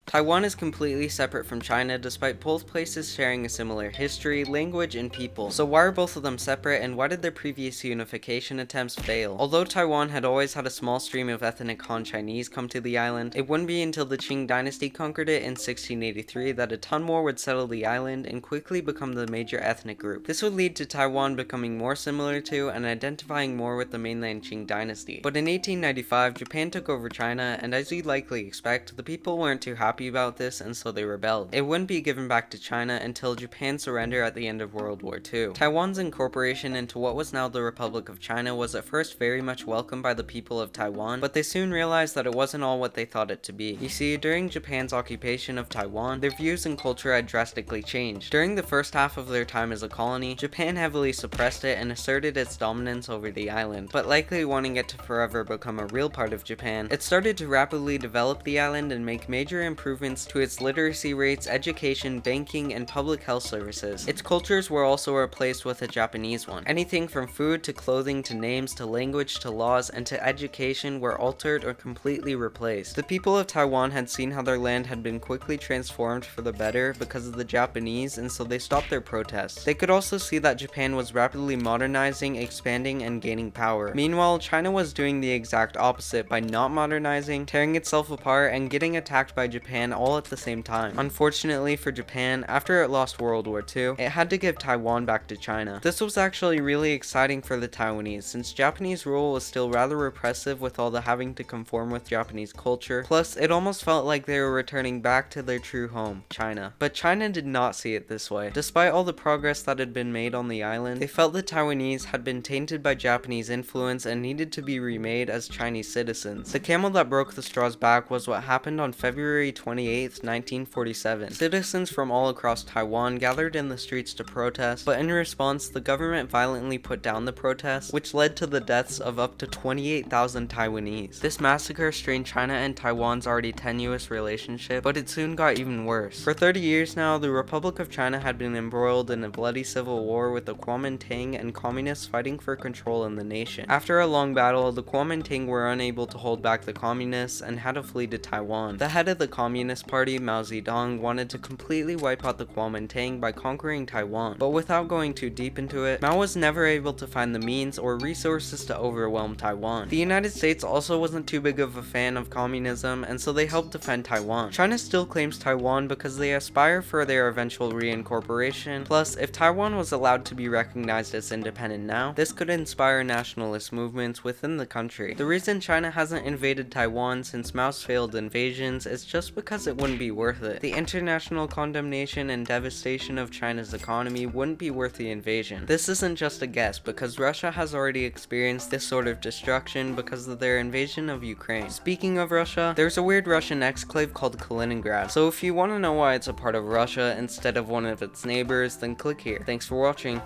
Taiwan is completely separate from China despite both places sharing a similar history, language, and people. So why are both of them separate, and why did their previous unification attempts fail? Although Taiwan had always had a small stream of ethnic Han Chinese come to the island, it wouldn't be until the Qing dynasty conquered it in 1683 that a ton more would settle the island and quickly become the major ethnic group. This would lead to Taiwan becoming more similar to and identifying more with the mainland Qing dynasty. But in 1895, Japan took over China, and as you'd likely expect, the people weren't too happy about this, and so they rebelled. It wouldn't be given back to China until Japan's surrender at the end of World War II. Taiwan's incorporation into what was now the Republic of China was at first very much welcomed by the people of Taiwan, but they soon realized that it wasn't all what they thought it to be. You see, during Japan's occupation of Taiwan, their views and culture had drastically changed. During the first half of their time as a colony, Japan heavily suppressed it and asserted its dominance over the island, but likely wanting it to forever become a real part of Japan, it started to rapidly develop the island and make major improvements to its literacy rates, education, banking, and public health services. Its cultures were also replaced with a Japanese one. Anything from food to clothing to names to language to laws and to education were altered or completely replaced. The people of Taiwan had seen how their land had been quickly transformed for the better because of the Japanese, and so they stopped their protests. They could also see that Japan was rapidly modernizing, expanding, and gaining power. Meanwhile, China was doing the exact opposite by not modernizing, tearing itself apart, and getting attacked by Japan all at the same time. Unfortunately for Japan, after it lost World War II, it had to give Taiwan back to China. This was actually really exciting for the Taiwanese, since Japanese rule was still rather repressive with all the having to conform with Japanese culture, plus it almost felt like they were returning back to their true home, China. But China did not see it this way. Despite all the progress that had been made on the island, they felt the Taiwanese had been tainted by Japanese influence and needed to be remade as Chinese citizens. The camel that broke the straw's back was what happened on February 28th, 1947. Citizens from all across Taiwan gathered in the streets to protest, but in response, the government violently put down the protests, which led to the deaths of up to 28,000 Taiwanese. This massacre strained China and Taiwan's already tenuous relationship, but it soon got even worse. For 30 years now, the Republic of China had been embroiled in a bloody civil war with the Kuomintang and communists fighting for control in the nation. After a long battle, the Kuomintang were unable to hold back the communists and had to flee to Taiwan. The head of the Communist Party, Mao Zedong, wanted to completely wipe out the Kuomintang by conquering Taiwan, but without going too deep into it, Mao was never able to find the means or resources to overwhelm Taiwan. The United States also wasn't too big of a fan of communism, and so they helped defend Taiwan. China still claims Taiwan because they aspire for their eventual reincorporation, plus if Taiwan was allowed to be recognized as independent now, this could inspire nationalist movements within the country. The reason China hasn't invaded Taiwan since Mao's failed invasions is just because it wouldn't be worth it. The international condemnation and devastation of China's economy wouldn't be worth the invasion. This isn't just a guess, because Russia has already experienced this sort of destruction because of their invasion of Ukraine. Speaking of Russia, there's a weird Russian exclave called Kaliningrad, so if you want to know why it's a part of Russia instead of one of its neighbors, then click here. Thanks for watching.